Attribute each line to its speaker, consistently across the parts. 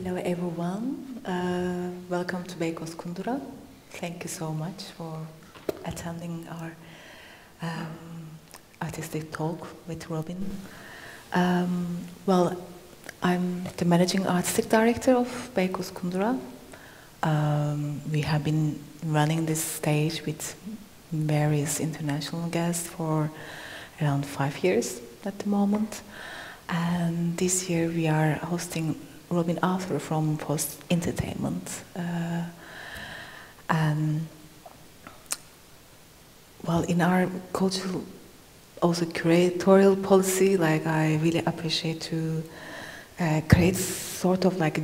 Speaker 1: Hello everyone, welcome to Beykoz Kundura. Thank you so much for attending our artistic talk with Robin. Well, I'm the managing artistic director of Beykoz Kundura. We have been running this stage with various international guests for around 5 years at the moment. And this year we are hosting Robin Arthur from Forc Entertainment. And well, in our cultural, also curatorial policy, like I really appreciate to create sort of like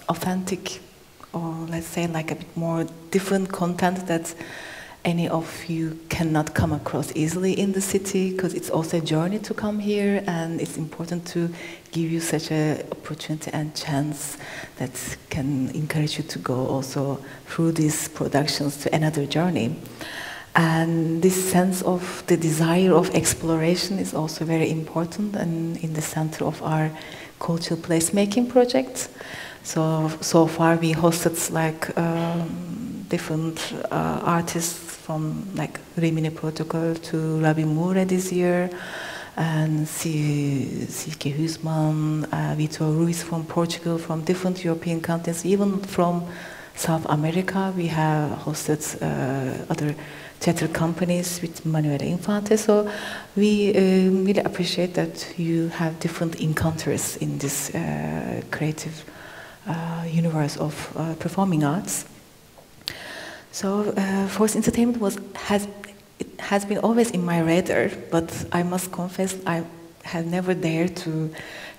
Speaker 1: authentic, or let's say like a bit more different content that any of you cannot come across easily in the city, because it's also a journey to come here, and it's important to give you such an opportunity and chance that can encourage you to go also through these productions to another journey. And this sense of the desire of exploration is also very important and in the center of our cultural placemaking project. So far we hosted like different artists from like Rimini Protocol to Robin Moore this year, and Silke Husman, Vitor Ruiz from Portugal, from different European countries, even from South America. We have hosted other theater companies with Manuela Infante. So we really appreciate that you have different encounters in this creative universe of performing arts. So Forc Entertainment has been always in my radar, but I must confess I had never dared to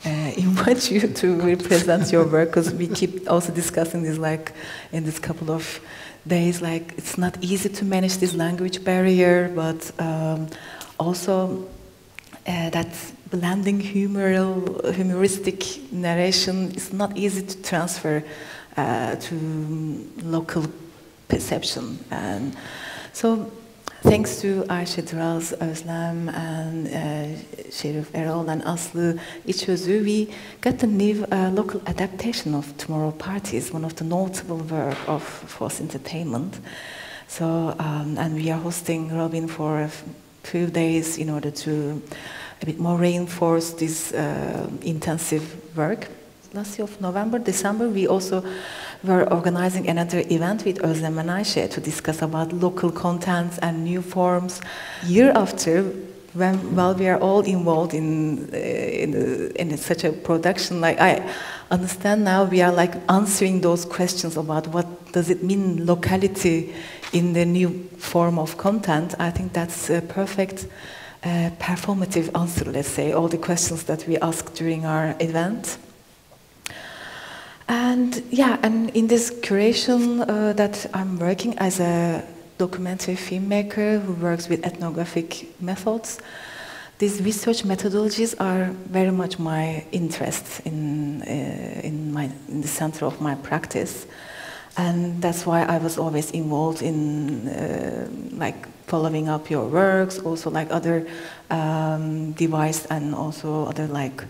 Speaker 1: invite you to represent your work, because we keep also discussing this like in this couple of days, like it's not easy to manage this language barrier, but also that blending humoristic narration is not easy to transfer to local perception. And so thanks to Ayşe Duraz Özlem and Şerif Erol'un and Aslı İçözü, we got a new local adaptation of Tomorrow Parties, one of the notable work of Forc Entertainment. So, and we are hosting Robin for a few days in order to a bit more reinforce this intensive work. Last year of November, December, we also were organizing another event with Özlem and Ayşe to discuss about local contents and new forms. Year after, while we are all involved in such a production, like I understand now, we are like answering those questions about what does it mean locality in the new form of content. I think that's a perfect performative answer, let's say, all the questions that we asked during our event. And yeah, and in this curation that I'm working as a documentary filmmaker who works with ethnographic methods, these research methodologies are very much my interest in the center of my practice. And that's why I was always involved in like following up your works, also like other devised and also other like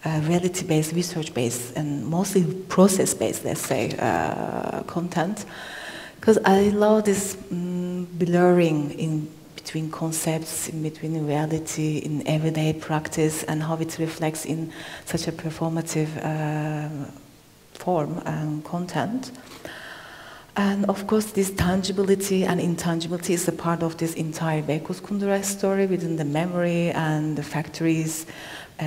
Speaker 1: reality-based, research-based, and mostly process-based, let's say, content. Because I love this blurring in between concepts, in between reality, in everyday practice, and how it reflects in such a performative form and content. And of course, this tangibility and intangibility is a part of this entire Beykoz Kundura story within the memory and the factories,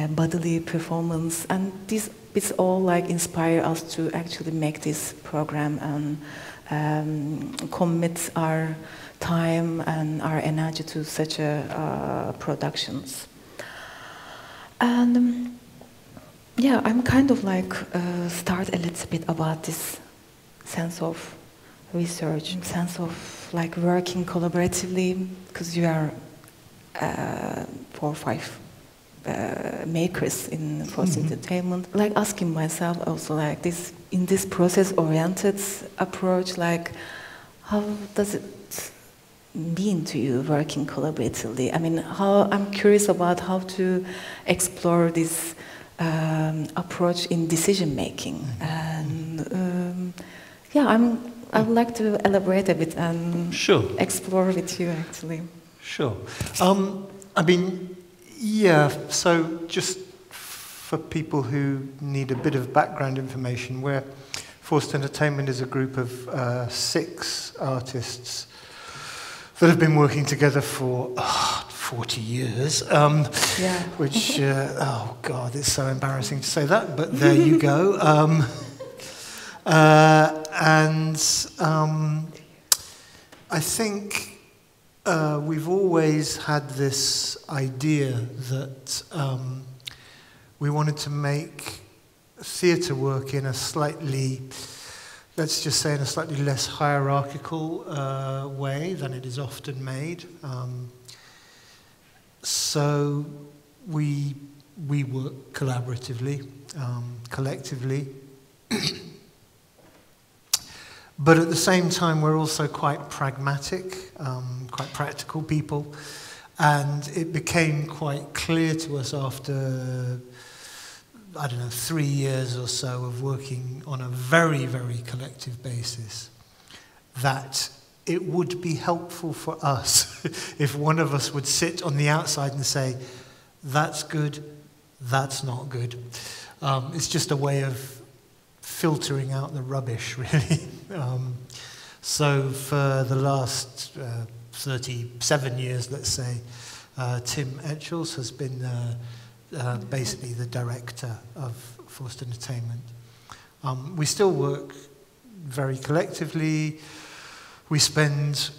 Speaker 1: bodily performance, and this it's all like inspire us to actually make this program and commit our time and our energy to such a productions. And yeah, I'm kind of like start a little bit about this sense of research, sense of like working collaboratively, because you are 4 or 5 makers in Forc Entertainment. Like asking myself also like this, in this process-oriented approach, like how does it mean to you working collaboratively? I mean, I'm curious about how to explore this approach in decision making. And yeah, I would like to elaborate a bit and explore with you, actually.
Speaker 2: Sure. I mean, yeah, so just for people who need a bit of background information, Forc Entertainment is a group of 6 artists that have been working together for 40 years, which, oh God, it's so embarrassing to say that, but there you go. I think we've always had this idea that we wanted to make theatre work in a slightly, let's just say in a slightly less hierarchical way than it is often made. So we work collaboratively, collectively. But at the same time, we're also quite pragmatic, quite practical people. And it became quite clear to us after, I don't know, 3 years or so of working on a very, very collective basis, that it would be helpful for us if one of us would sit on the outside and say, that's good, that's not good. It's just a way of filtering out the rubbish, really. So for the last 37 years, let's say, Tim Etchells has been basically the director of Forc Entertainment. We still work very collectively. We spend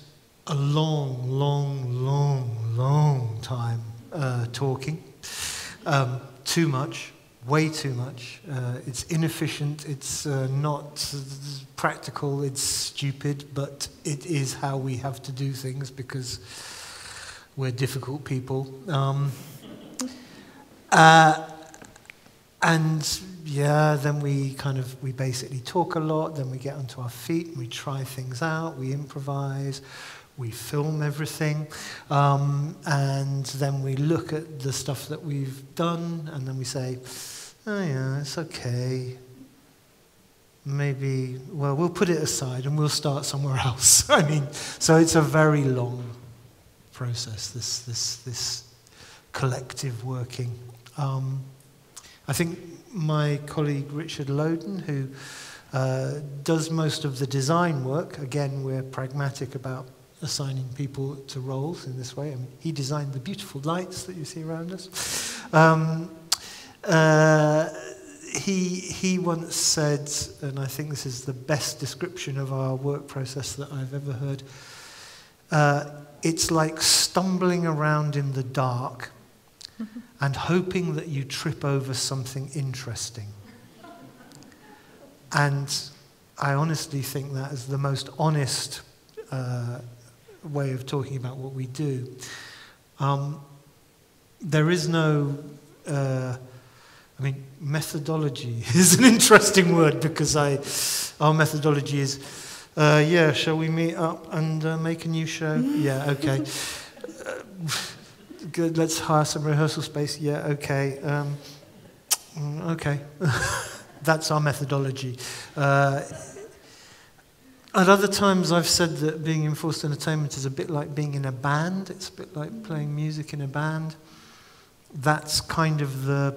Speaker 2: a long, long, long, long time talking. Too much. Way too much. It's inefficient, it's not practical, it's stupid, but it is how we have to do things because we're difficult people. And yeah, then we basically talk a lot, then we get onto our feet, we try things out, we improvise, we film everything, and then we look at the stuff that we've done, and then we say, oh yeah, it's okay. Maybe, well, we'll put it aside and we'll start somewhere else. I mean, so it's a very long process, this collective working. I think my colleague Richard Loden, who does most of the design work, again, we're pragmatic about assigning people to roles in this way. I mean, he designed the beautiful lights that you see around us. He once said, and I think this is the best description of our work process that I've ever heard, it's like stumbling around in the dark and hoping that you trip over something interesting. And I honestly think that is the most honest way of talking about what we do. There is no, I mean, methodology is an interesting word because our methodology is, yeah, shall we meet up and make a new show? Yeah, okay. Good, let's hire some rehearsal space. Yeah, okay. Okay. That's our methodology. At other times I've said that being in Forc Entertainment is a bit like being in a band. It's a bit like playing music in a band. That's kind of the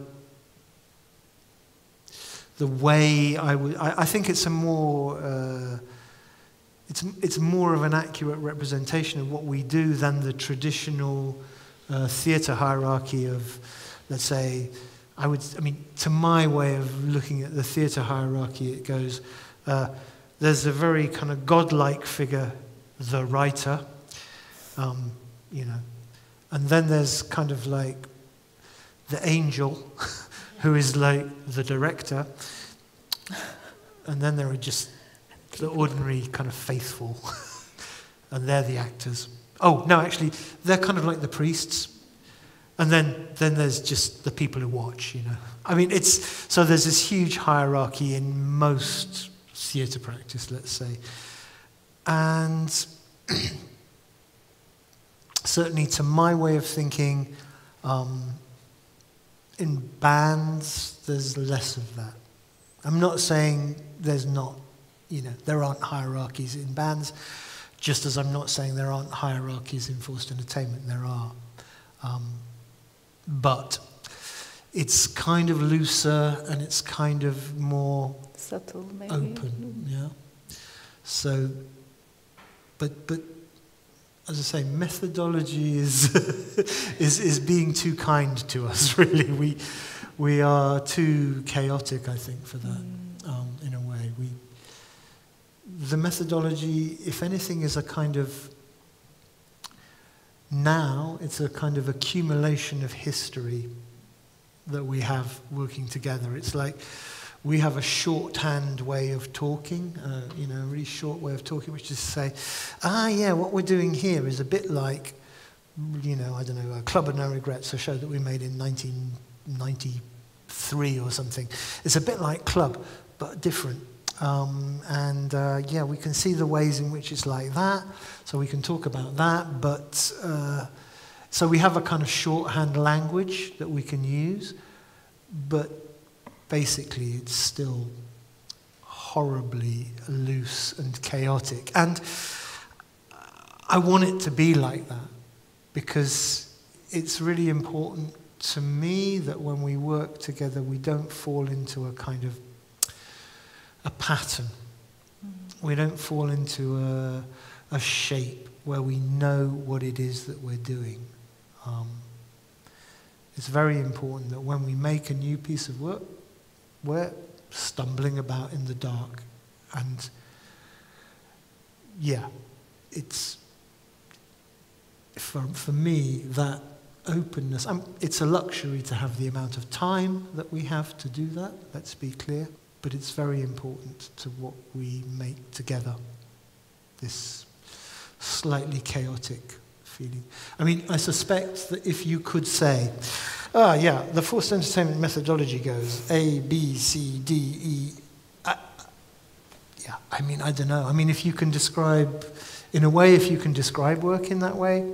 Speaker 2: way I think it's a more it's more of an accurate representation of what we do than the traditional theatre hierarchy of, let's say, I mean, to my way of looking at the theatre hierarchy, it goes, there's a very kind of godlike figure, the writer, you know, and then there's kind of like the angel, who is like the director, and then there are just the ordinary kind of faithful, and they're the actors. Oh, no, actually, they're kind of like the priests, and then there's just the people who watch, you know. I mean, so there's this huge hierarchy in most theatre practice, let's say. And certainly to my way of thinking, in bands, there's less of that. I'm not saying there's not, there aren't hierarchies in bands, just as I'm not saying there aren't hierarchies in forced entertainment. There are. But it's kind of looser and it's kind of more
Speaker 1: subtle, maybe.
Speaker 2: Open, yeah. So, but as I say, methodology is is being too kind to us. Really, we are too chaotic, I think, for that. In a way, the methodology, if anything, is a kind of it's a kind of accumulation of history that we have working together. It's like we have a shorthand way of talking, a really short way of talking, which is to say, what we're doing here is a bit like, I don't know, Club of No Regrets, a show that we made in 1993 or something. It's a bit like Club, but different. We can see the ways in which it's like that, so we can talk about that, but so we have a kind of shorthand language that we can use, but basically it's still horribly loose and chaotic. And I want it to be like that, because it's really important to me that when we work together, we don't fall into a kind of a pattern. We don't fall into a shape where we know what it is that we're doing. It's very important that when we make a new piece of work, we're stumbling about in the dark. And it's, for me, that openness, it's a luxury to have the amount of time that we have to do that, let's be clear. But it's very important to what we make together, this slightly chaotic feeling. I mean, I suspect that if you could say, the forced entertainment methodology goes A, B, C, D, E. I don't know. I mean, if you can describe work in that way,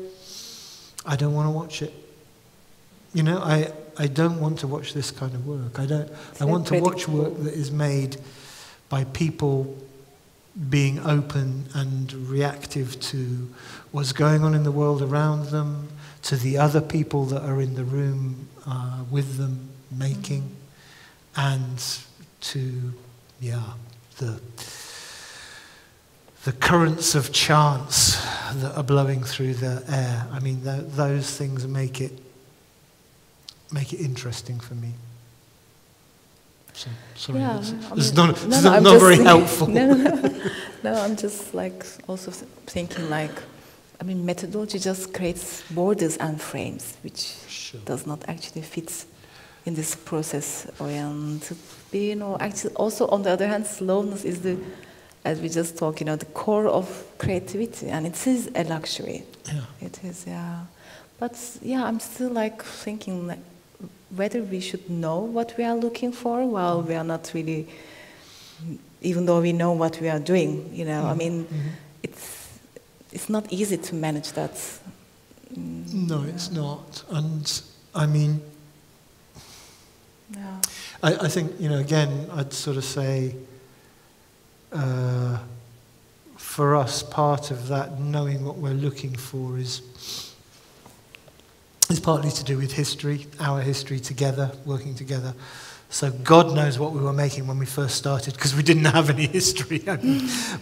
Speaker 2: I don't want to watch it. I don't want to watch this kind of work. I want to watch work that is made by people being open and reactive to what's going on in the world around them, to the other people that are in the room with them making, and to the currents of chance that are blowing through the air. I mean, those things make it interesting for me. So, sorry, it's not very helpful.
Speaker 1: No, I'm just also thinking methodology just creates borders and frames, which does not actually fit in this process. And actually also on the other hand, slowness is as we just talked, the core of creativity, and it is a luxury.
Speaker 2: Yeah.
Speaker 1: It is, But I'm still thinking whether we should know what we are looking for while we are not really, even though we know what we are doing, I mean, it's not easy to manage that.
Speaker 2: No, it's not. And I mean, I think, again, I'd sort of say, for us, part of that knowing what we're looking for is partly to do with history, our history together, working together. So God knows what we were making when we first started, because we didn't have any history.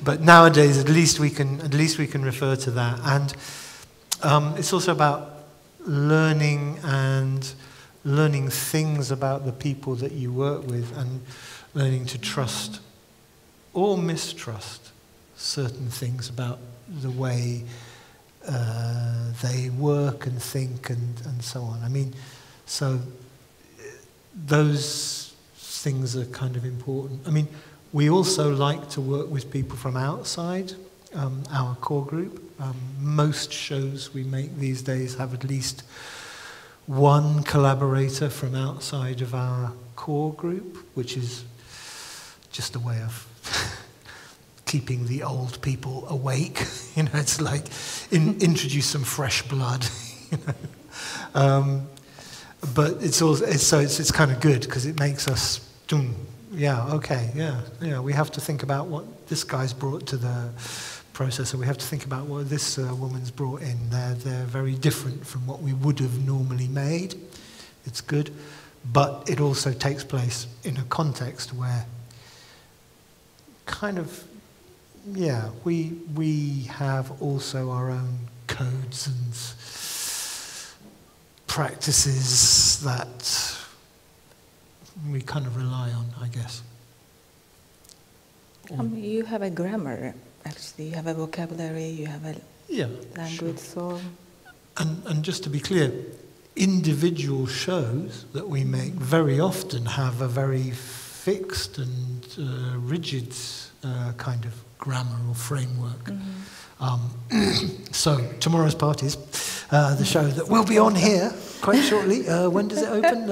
Speaker 2: But nowadays, at least we can refer to that. And it's also about learning things about the people that you work with, and learning to trust or mistrust certain things about the way they work and think and so on. I mean, so those things are kind of important. I mean, we also like to work with people from outside our core group. Most shows we make these days have at least one collaborator from outside of our core group, which is just a way of keeping the old people awake. It's like introduce some fresh blood. but it's also it's kind of good because it makes us, yeah, okay, yeah, we have to think about what this guy's brought to the process, or we have to think about what this woman's brought in. They're very different from what we would have normally made. It's good, but it also takes place in a context where kind of, yeah, we have also our own codes and practices that we kind of rely on, I guess.
Speaker 1: You have a grammar, actually. You have a vocabulary, you have a language,
Speaker 2: sure.
Speaker 1: So...
Speaker 2: And just to be clear, individual shows that we make very often have a very fixed and rigid kind of grammar or framework. So tomorrow's parties, the show that will be on here quite shortly. When does it open?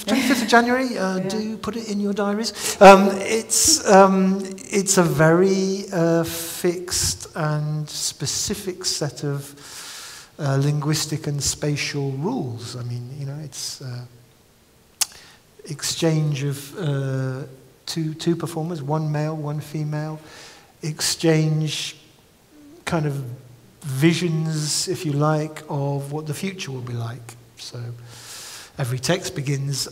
Speaker 2: 25th of January. Do put it in your diaries. It's a very fixed and specific set of linguistic and spatial rules. I mean, you know, it's exchange of two performers, one male, one female, exchange kind of visions, if you like, of what the future will be like. So every text begins,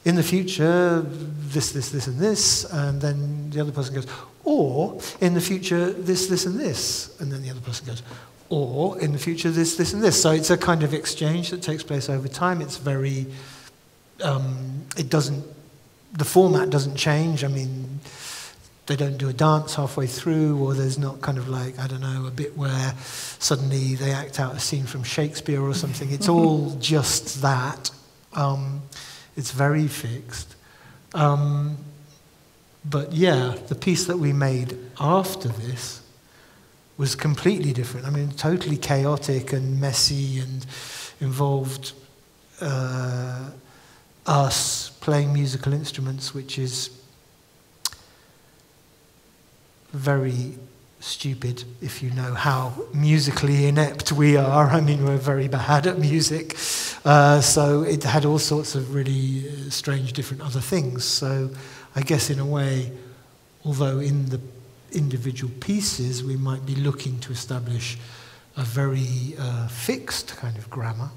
Speaker 2: in the future, this, and this, and then the other person goes, or in the future, this, and this, and then the other person goes, or in the future, this, and this. So it's a kind of exchange that takes place over time. It's very, the format doesn't change. I mean, they don't do a dance halfway through, or there's not kind of like, I don't know, a bit where suddenly they act out a scene from Shakespeare or something. It's all just that. It's very fixed. But yeah, the piece that we made after this was completely different. I mean, totally chaotic and messy, and involved us playing musical instruments, which is very stupid if you know how musically inept we are. I mean, we're very bad at music. So it had all sorts of really strange different other things. So I guess in a way, although in the individual pieces we might be looking to establish a very fixed kind of grammar,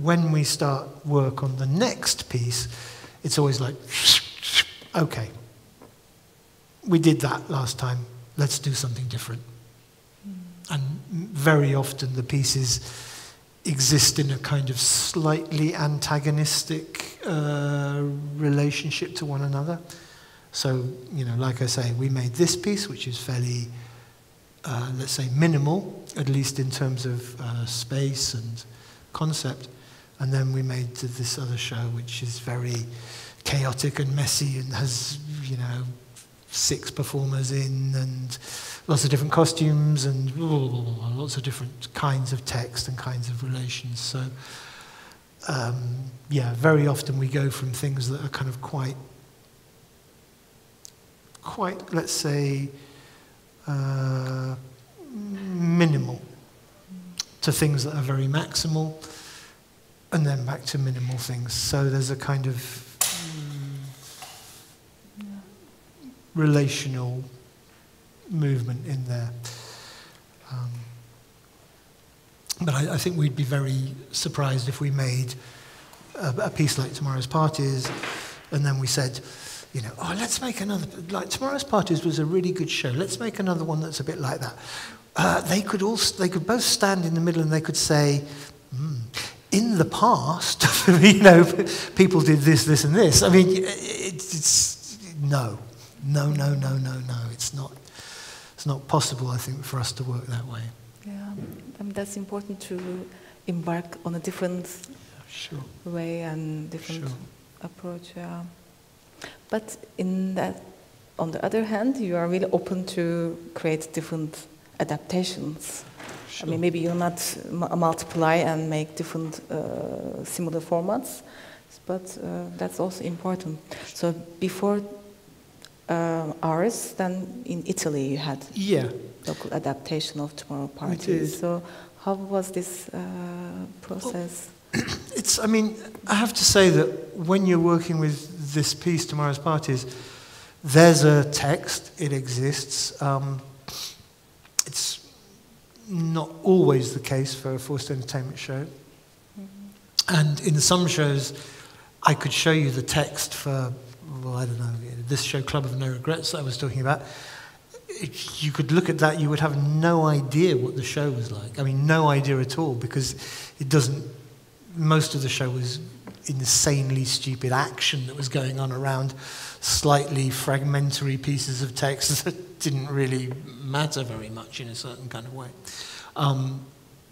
Speaker 2: when we start work on the next piece, it's always like, okay, we did that last time, let's do something different. And very often the pieces exist in a kind of slightly antagonistic relationship to one another. So, you know, like I say, we made this piece, which is fairly, let's say, minimal, at least in terms of space and concept. And then we made this other show, which is very chaotic and messy and has, you know, 6 performers in and lots of different costumes and lots of different kinds of text and kinds of relations. So, yeah, very often we go from things that are kind of quite, let's say, minimal to things that are very maximal, and then back to minimal things. So there's a kind of relational movement in there. But I think we'd be very surprised if we made a piece like Tomorrow's Parties, and then we said, you know, oh, let's make another, like Tomorrow's Parties was a really good show, let's make another one that's a bit like that. They could both stand in the middle and they could say, in the past, you know, people did this, and this. I mean, it's no. It's not possible, I think, for us to work that way.
Speaker 1: Yeah, that's important to embark on a different way and different approach. Yeah. But in that, on the other hand, you are really open to create different adaptations. I mean, maybe you'll not multiply and make different similar formats, but that's also important. So before ours, then in Italy you had local adaptation of Tomorrow Parties. So how was this process?
Speaker 2: I mean, I have to say that when you're working with this piece, Tomorrow's Parties, there's a text, it exists. It's not always the case for a Forc Entertainment show. And in some shows, I could show you the text for, well, I don't know, this show, Club of No Regrets, that I was talking about. If you could look at that, you would have no idea what the show was like. I mean, no idea at all, because it doesn't, most of the show was insanely stupid action that was going on around slightly fragmentary pieces of text that didn't really matter very much in a certain kind of way.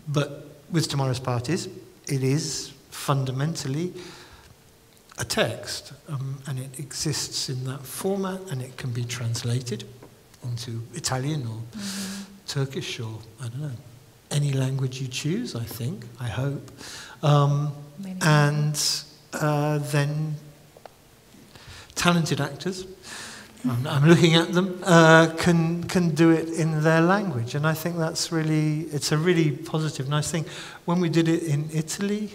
Speaker 2: But with Tomorrow's Parties, it is fundamentally a text, and it exists in that format, and it can be translated into Italian or Turkish or, I don't know, any language you choose, I think, I hope. And then talented actors, I'm looking at them, can do it in their language. And I think that's really, it's a really positive, nice thing. When we did it in Italy,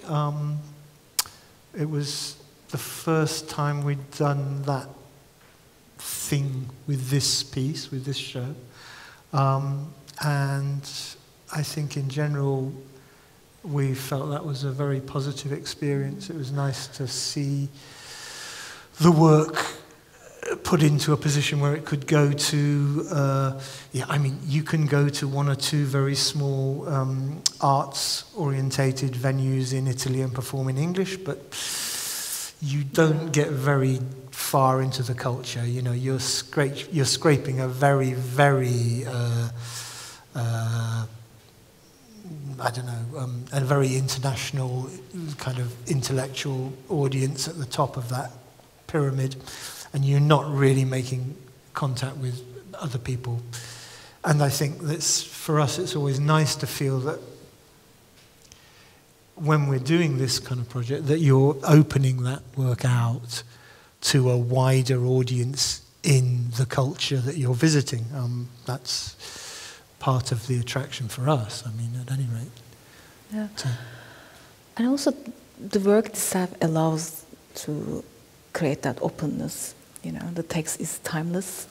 Speaker 2: it was the first time we'd done that thing with this piece, with this show. And I think in general, we felt that was a very positive experience. It was nice to see the work put into a position where it could go to, I mean, you can go to one or two very small arts-orientated venues in Italy and perform in English, but you don't get very far into the culture. You know, you're scraping a very, very, I don't know, a very international kind of intellectual audience at the top of that pyramid, and you're not really making contact with other people. And I think that's, for us, it's always nice to feel that when we're doing this kind of project, that you're opening that work out to a wider audience in the culture that you're visiting. That's part of the attraction for us, I mean, at any rate.
Speaker 1: Yeah. So. And also, the work itself allows to create that openness. You know, the text is timeless.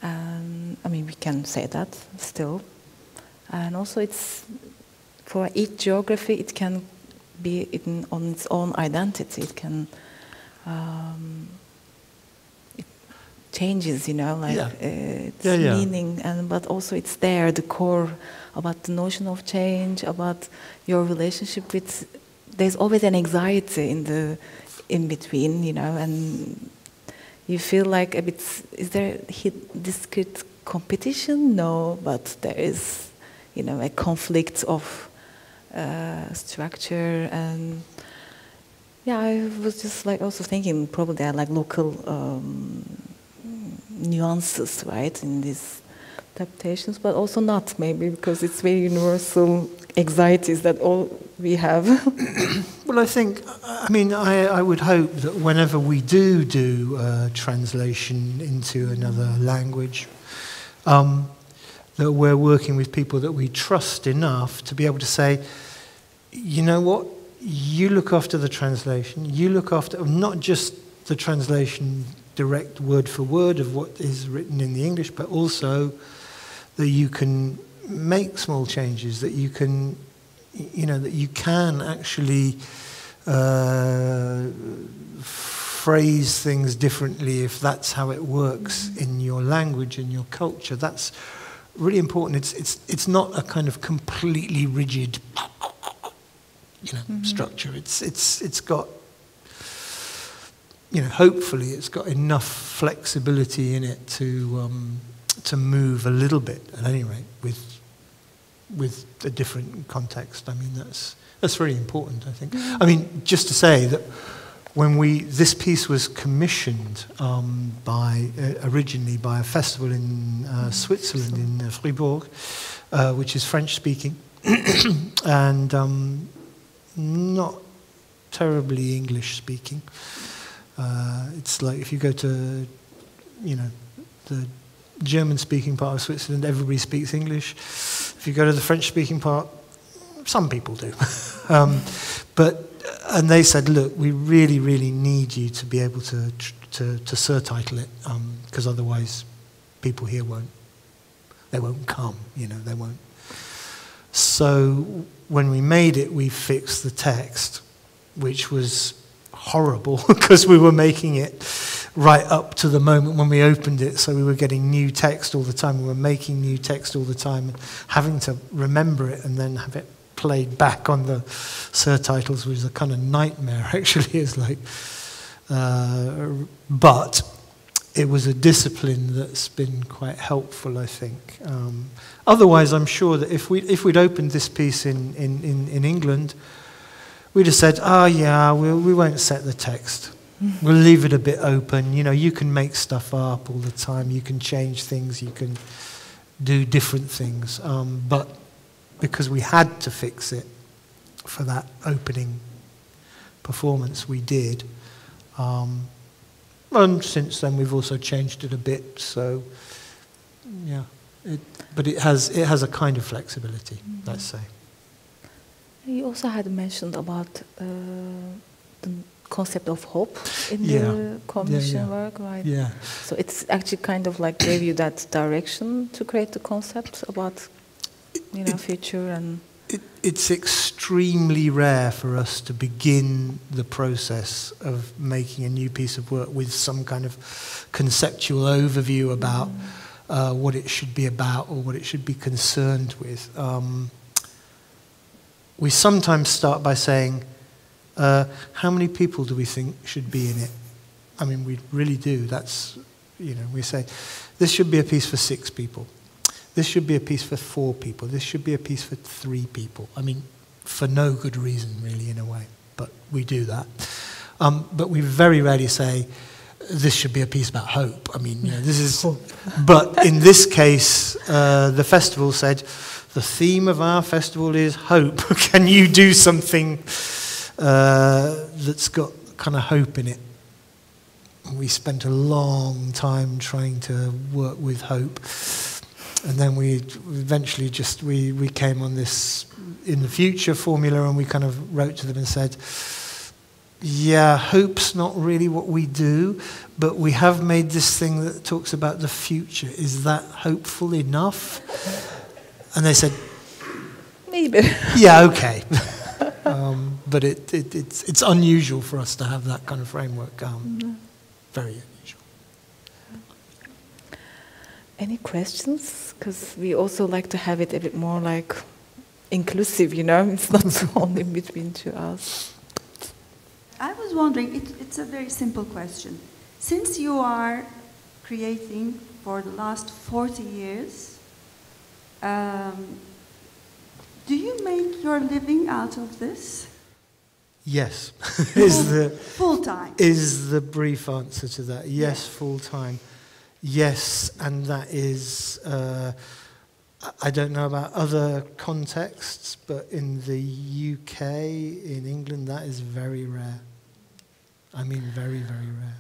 Speaker 1: And, I mean, we can say that still. And also, it's, for each geography, it can be on its own identity. It can, it changes, you know, like its meaning, but also it's there, the core about the notion of change, about your relationship with. There's always an anxiety in between, you know, and you feel like a bit. Is there discrete competition? No, but there is, you know, a conflict of structure. And yeah, I was just like also thinking probably there are like local nuances, right, in these adaptations, but also not, maybe, because it's very universal anxieties that all we have.
Speaker 2: Well, I think, I mean, I would hope that whenever we do translation into another language, that we're working with people that we trust enough to be able to say, you know what, you look after the translation, you look after not just the translation direct word for word of what is written in the English, but also that you can make small changes, that you can, you know, that you can actually phrase things differently if that's how it works in your language, in your culture. That's really important. It's not a kind of completely rigid, you know, structure. It's got, you know, hopefully it's got enough flexibility in it to move a little bit, at any rate, with a different context. I mean, that's really important, I think. I mean, just to say that when this piece was commissioned originally by a festival in Switzerland, in Fribourg, which is French-speaking, and not terribly English-speaking. It's like if you go to, you know, the German-speaking part of Switzerland, everybody speaks English. If you go to the French-speaking part, some people do. And they said, look, we really, really need you to be able to surtitle it, because otherwise people here won't come, they won't. So when we made it, we fixed the text, which was horrible because we were making it right up to the moment when we opened it, so we were getting new text all the time. We were making new text all the time, and having to remember it and then have it played back on the surtitles was a kind of nightmare, actually. It's like, but it was a discipline that's been quite helpful, I think. Otherwise, I'm sure that if we'd opened this piece in England, we'd have said, oh yeah, we won't set the text. We'll leave it a bit open. You can make stuff up all the time. You can change things. You can do different things. But because we had to fix it for that opening performance, we did. And since then, we've also changed it a bit. So, yeah. But it has a kind of flexibility, let's say.
Speaker 1: You also had mentioned about the concept of hope in the commission work, right? Yeah. So it's actually kind of like gave you that direction to create the concept about, future and.
Speaker 2: It's extremely rare for us to begin the process of making a new piece of work with some kind of conceptual overview about what it should be about or what it should be concerned with. We sometimes start by saying, how many people do we think should be in it? I mean, we really do. That's, we say, this should be a piece for 6 people. This should be a piece for 4 people. This should be a piece for 3 people. I mean, for no good reason, really, in a way. But we do that. But we very rarely say, this should be a piece about hope. I mean, this is... But in this case, the festival said, the theme of our festival is hope. Can you do something that's got kind of hope in it? We spent a long time trying to work with hope. And then we eventually we came on this in the future formula, and we kind of wrote to them and said, yeah, hope's not really what we do, but we have made this thing that talks about the future. Is that hopeful enough? And they said,
Speaker 1: maybe.
Speaker 2: Yeah, okay. But it's unusual for us to have that kind of framework. Very unusual.
Speaker 1: Any questions? Because we also like to have it a bit more like inclusive, It's not only between to us.
Speaker 3: I was wondering, it's a very simple question. Since you are creating for the last 40 years, do you make your living out of this?
Speaker 2: Yes.
Speaker 3: Full-time?
Speaker 2: Is the brief answer to that. Yes, full-time. Yes, and that is, I don't know about other contexts, but in the UK, in England, that is very rare. I mean, very, very rare.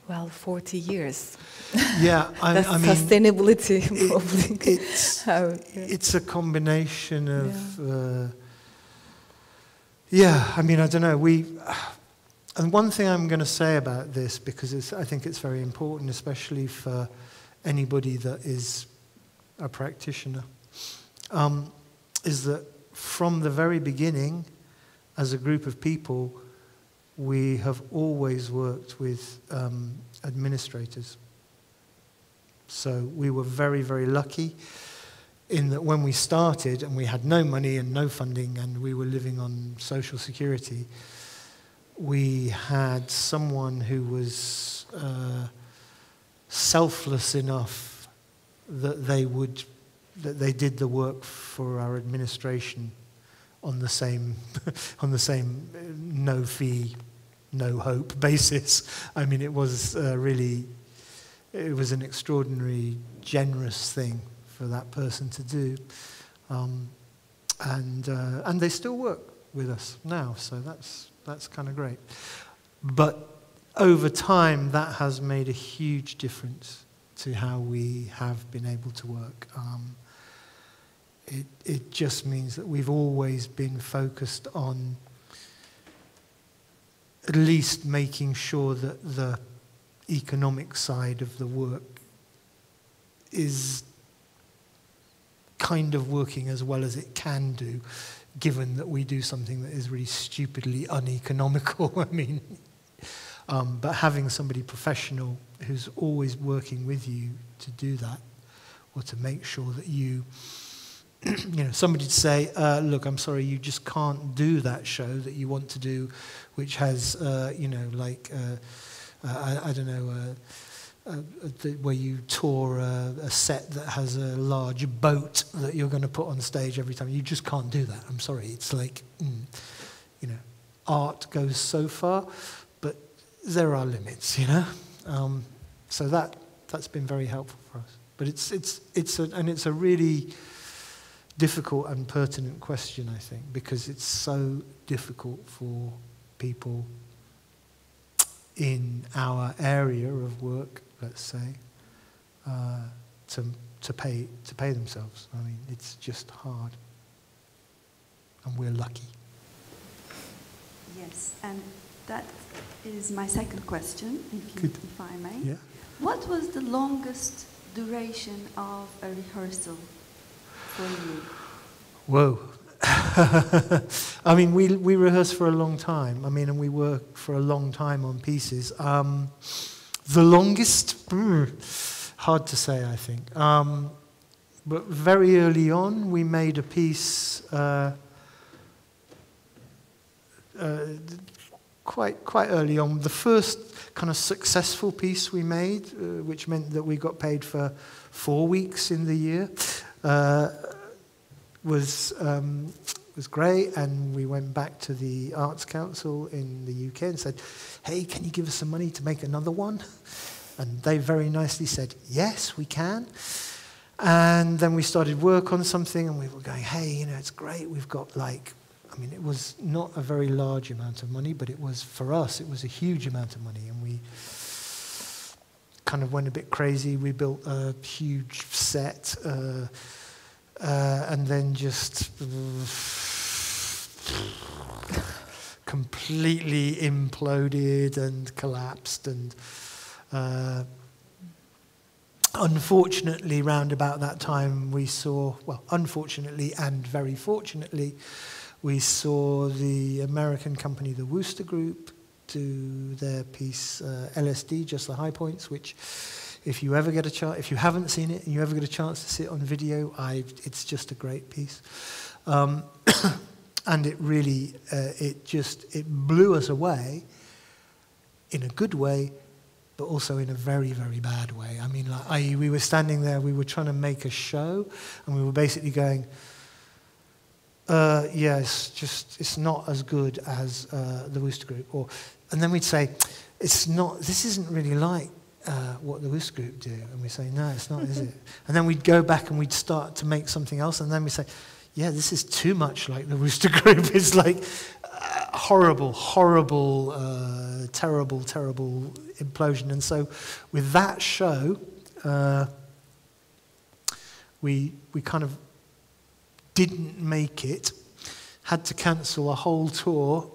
Speaker 1: Well, 40 years.
Speaker 2: Yeah, I mean...
Speaker 1: sustainability, probably.
Speaker 2: It's a combination of... I mean, I don't know, and one thing I'm going to say about this, because I think it's very important, especially for anybody that is a practitioner, is that from the very beginning, as a group of people, we have always worked with administrators. So we were very, very lucky in that when we started and we had no money and no funding and we were living on social security, we had someone who was selfless enough that they did the work for our administration on the same no fee, no hope basis. I mean, it was it was an extraordinary, generous thing for that person to do, and they still work with us now. So that's kind of great. But over time, that has made a huge difference to how we have been able to work. It just means that we've always been focused on at least making sure that the economic side of the work is kind of working as well as it can do, given that we do something that is really stupidly uneconomical. I mean, but having somebody professional who's always working with you to do that, or to make sure that you know, somebody to say, look, I'm sorry, you just can't do that show that you want to do, which has, you know, like, I don't know, where you tour a set that has a large boat that you're going to put on stage every time. You just can't do that. I'm sorry. It's like, you know, art goes so far, but there are limits, you know. So that's been very helpful for us. But it's a really difficult and pertinent question, I think, because it's so difficult for people in our area of work, let's say, to pay themselves. I mean, it's just hard, and we're lucky.
Speaker 3: Yes, and that is my second question, if I may.
Speaker 2: Yeah.
Speaker 3: What was the longest duration of a rehearsal for you?
Speaker 2: Whoa. I mean, we rehearse for a long time. I mean, and we work for a long time on pieces. The longest, hard to say, I think. But very early on, we made a piece quite early on. The first kind of successful piece we made, which meant that we got paid for 4 weeks in the year, was great, and we went back to the Arts Council in the UK and said, hey, can you give us some money to make another one? And they very nicely said, yes, we can. And then we started work on something, and we were going, hey, you know, it's great, we've got like, I mean, it was not a very large amount of money, but it was, for us, it was a huge amount of money, and we kind of went a bit crazy. We built a huge set, and then just completely imploded and collapsed. And unfortunately, round about that time, we saw, well, unfortunately and very fortunately, we saw the American company, the Wooster Group, do their piece LSD, Just the High Points, which, if you ever get a chance, if you haven't seen it and you ever get a chance to see it on video, it's just a great piece. And it really, it blew us away in a good way, but also in a very, very bad way. I mean, like, we were standing there, we were trying to make a show, and we were basically going, yeah, it's not as good as the Wooster Group. And then we'd say, this isn't really like what the Wooster Group do. And we say, no, it's not, is it? And then we'd go back and we'd start to make something else, and then we say, yeah, this is too much like the Wooster Group. It's like horrible, terrible implosion. And so with that show, we kind of didn't make it, had to cancel a whole tour,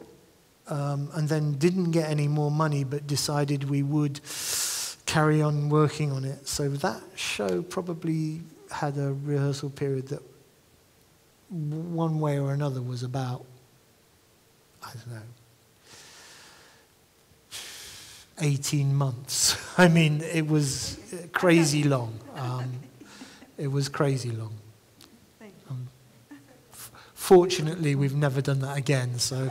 Speaker 2: and then didn't get any more money, but decided we would carry on working on it. So that show probably had a rehearsal period that one way or another was about, I don't know, 18 months. I mean, it was crazy long. It was crazy long. Fortunately, we've never done that again, so...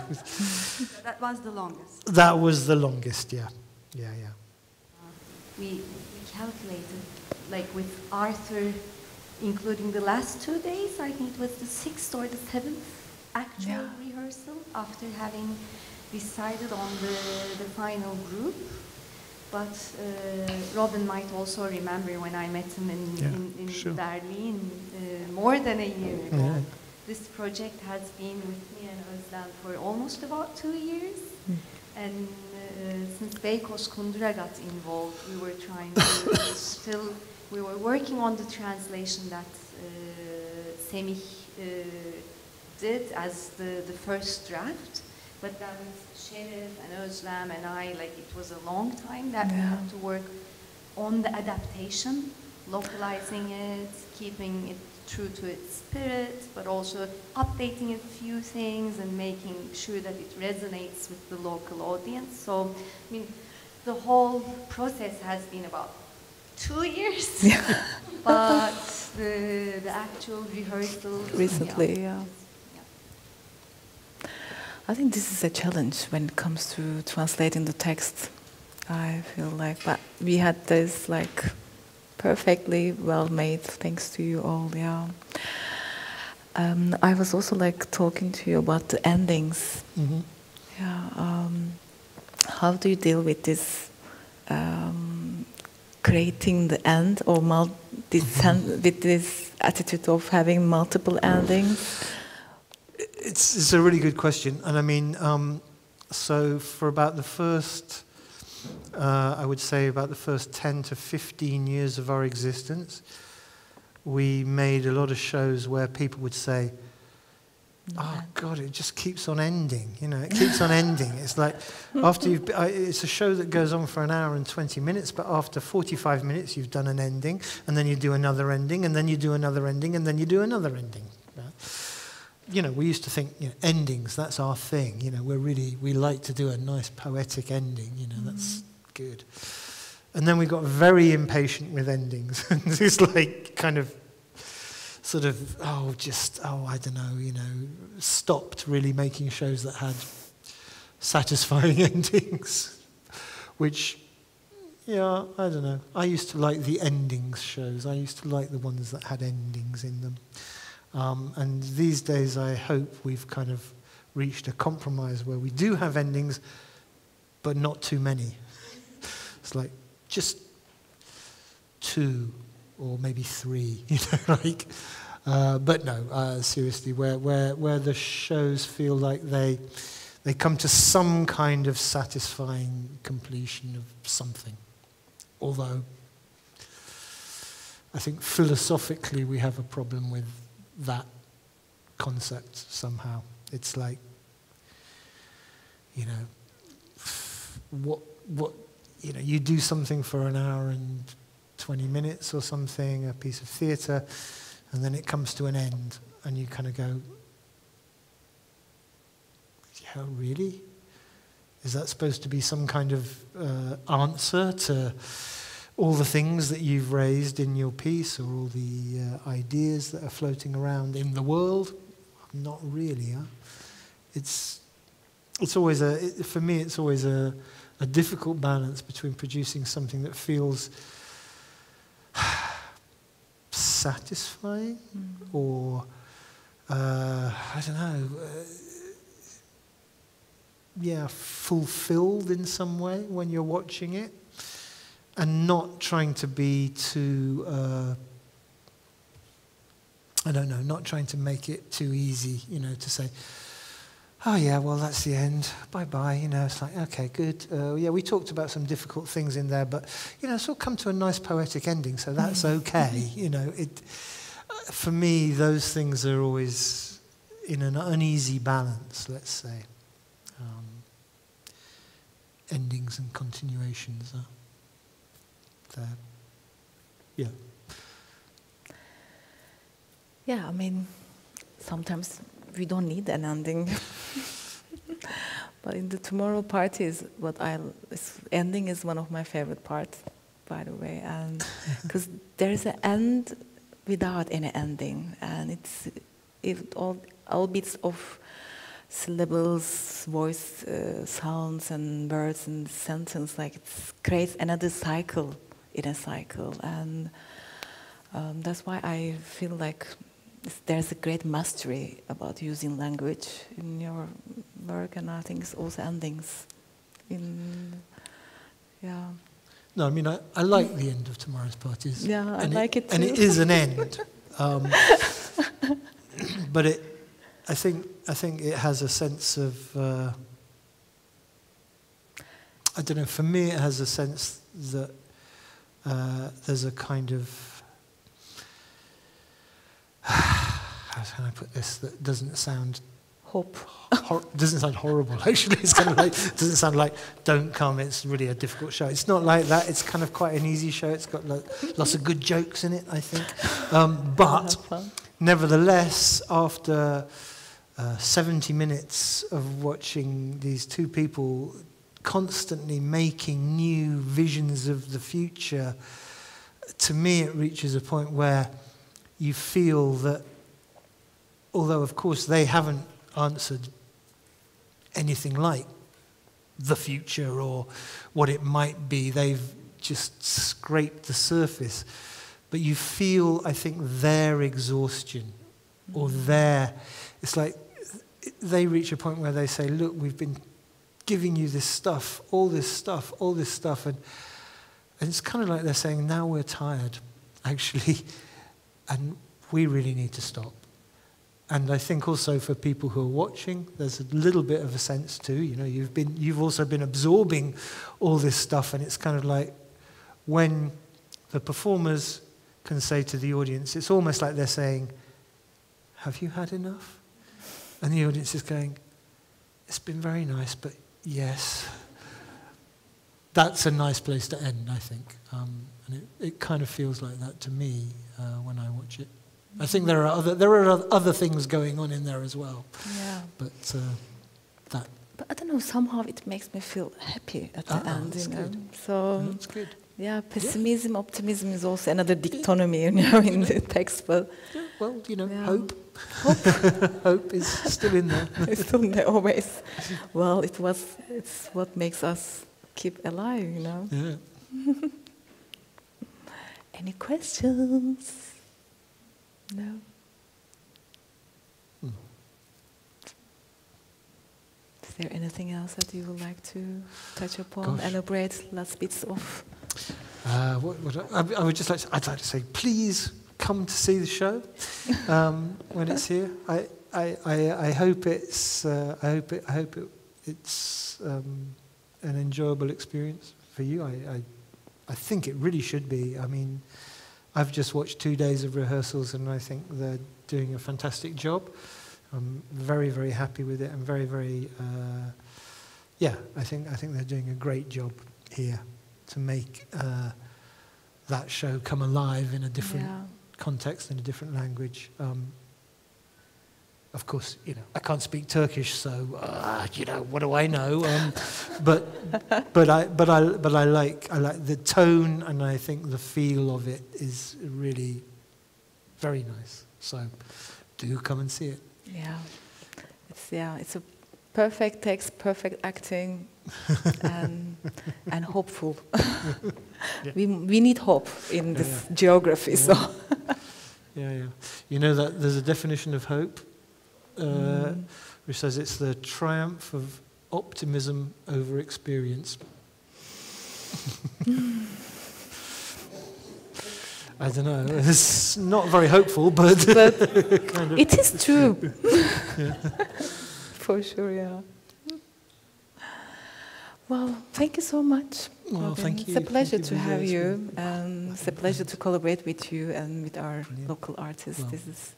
Speaker 3: That was the longest?
Speaker 2: That was the longest, yeah. Yeah.
Speaker 3: We calculated, like with Arthur, including the last 2 days, I think it was the 6th or the 7th actual rehearsal, after having decided on the final group. But Robin might also remember when I met him in
Speaker 2: sure.
Speaker 3: Berlin more than a year ago.
Speaker 2: Yeah.
Speaker 3: This project has been with me and Özlem for almost about 2 years. And since Beykoz Kundura got involved, we were trying to we were working on the translation that Semih did as the first draft, but then Şerif and Özlem and I, like, it was a long time that we had to work on the adaptation, localizing it, keeping it true to its spirit, but also updating a few things and making sure that it resonates with the local audience. So, I mean, the whole process has been about 2 years, but the actual rehearsal
Speaker 1: recently, I think this is a challenge when it comes to translating the text. I feel like, but we had this like perfectly well made, thanks to you all. I was also like talking to you about the endings.
Speaker 2: Mm-hmm.
Speaker 1: How do you deal with this? Creating the end, or with this attitude of having multiple endings?
Speaker 2: It's a really good question, and I mean, so for about the first, I would say about the first 10 to 15 years of our existence, we made a lot of shows where people would say, "Oh God, it just keeps on ending." You know, it keeps on ending. It's like after it's a show that goes on for an hour and 20 minutes, but after 45 minutes, you've done an ending, and then you do another ending, and then you do another ending, and then you do another ending. Right? You know, we used to think, you know, endings, that's our thing. You know, we like to do a nice poetic ending. You know, that's good. And then we got very impatient with endings, and it's like kind of. Sort of, I don't know, you know, stopped really making shows that had satisfying endings, which, I don't know. I used to like the endings shows. I used to like the ones that had endings in them. And these days, I hope we've kind of reached a compromise where we do have endings, but not too many. It's like just 2 or maybe 3, you know, like. But no, seriously, where the shows feel like they come to some kind of satisfying completion of something. Although, I think philosophically we have a problem with that concept somehow. It's like, you know, what you know, you do something for an hour and 20 minutes or something, a piece of theatre, and then it comes to an end, and you kind of go, yeah, really? Is that supposed to be some kind of answer to all the things that you've raised in your piece, or all the ideas that are floating around in the world? Not really, huh? It's always for me, it's always a difficult balance between producing something that feels satisfying, or I don't know, fulfilled in some way when you're watching it, and not trying to be too, I don't know, not trying to make it too easy, you know, to say, oh yeah, well that's the end, bye-bye, you know, it's like, okay, good, yeah, we talked about some difficult things in there, but, you know, it's all come to a nice poetic ending, so that's okay, you know. For me, those things are always in an uneasy balance, let's say. Endings and continuations are there. Yeah.
Speaker 1: Yeah, I mean, sometimes we don't need an ending. But in the Tomorrow Party ending is one of my favorite parts, by the way, and because there is an end without any ending, and it's all bits of syllables, voice, sounds, and words and sentence, like it creates another cycle in a cycle, and that's why I feel like there's a great mastery about using language in your work, and I think it's also endings.
Speaker 2: No, I mean, I like the end of Tomorrow's Parties.
Speaker 1: Yeah, I like it too.
Speaker 2: And it is an end. But I think it has a sense of, I don't know, for me it has a sense that there's a kind of, how can I put this, that doesn't sound
Speaker 1: Hope.
Speaker 2: Doesn't sound horrible, actually. It's kind of like, doesn't sound like, don't come, it's really a difficult show. It's not like that. It's kind of quite an easy show. It's got lots of good jokes in it, I think. But nevertheless, after 70 minutes of watching these two people constantly making new visions of the future, to me it reaches a point where you feel that, although of course they haven't answered anything like the future or what it might be, they've just scraped the surface, but you feel, I think, their exhaustion or it's like they reach a point where they say, look, we've been giving you this stuff, all this stuff, and it's kind of like they're saying, now we're tired, actually, and we really need to stop. And I think also for people who are watching, there's a little bit of a sense too, you know, you've also been absorbing all this stuff, and it's kind of like when the performers can say to the audience, it's almost like they're saying, have you had enough? And the audience is going, it's been very nice, but yes. That's a nice place to end, I think. And it kind of feels like that to me when I watch it. I think there are other things going on in there as well. Yeah. But that.
Speaker 1: But I don't know. Somehow it makes me feel happy at the end. You know.
Speaker 2: Good.
Speaker 1: So
Speaker 2: that's good.
Speaker 1: Yeah, pessimism, optimism is also another dichotomy, you know, in the text. But
Speaker 2: yeah, well, you know, hope. Hope is still in there.
Speaker 1: It's still in there always. Well, it's what makes us keep alive, you know.
Speaker 2: Yeah.
Speaker 1: Any questions? No. Is there anything else that you would like to touch upon, elaborate, last bits of?
Speaker 2: I would just like I'd like to say, please come to see the show when it's here. I hope it's it's an enjoyable experience for you. I think it really should be. I mean, I've just watched 2 days of rehearsals, and I think they're doing a fantastic job. I'm very, very happy with it. I'm very, very, I think they're doing a great job here to make that show come alive in a different context, in a different language. Of course, you know, I can't speak Turkish, so you know, what do I know? But I like the tone, and I think the feel of it is really very nice. So, do come and see it.
Speaker 1: It's a perfect text, perfect acting, and hopeful. We need hope in this geography. So.
Speaker 2: You know that there's a definition of hope. Which says it's the triumph of optimism over experience. I don't know. It's not very hopeful, but kind of
Speaker 1: it is true. For sure, yeah. Well, thank you so much.
Speaker 2: Well, thank you.
Speaker 1: It's a pleasure to have you, and it's a pleasure to collaborate with you and with our local artists.
Speaker 2: Well.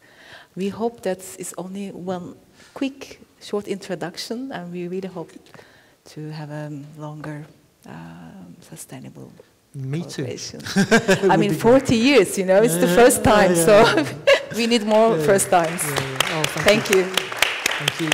Speaker 1: We hope that it's only one quick, short introduction, and we really hope to have a longer, sustainable collaboration. I mean, 40 years, you know, it's the first time, so we need more first times.
Speaker 2: Oh,
Speaker 1: thank you.
Speaker 2: Thank you.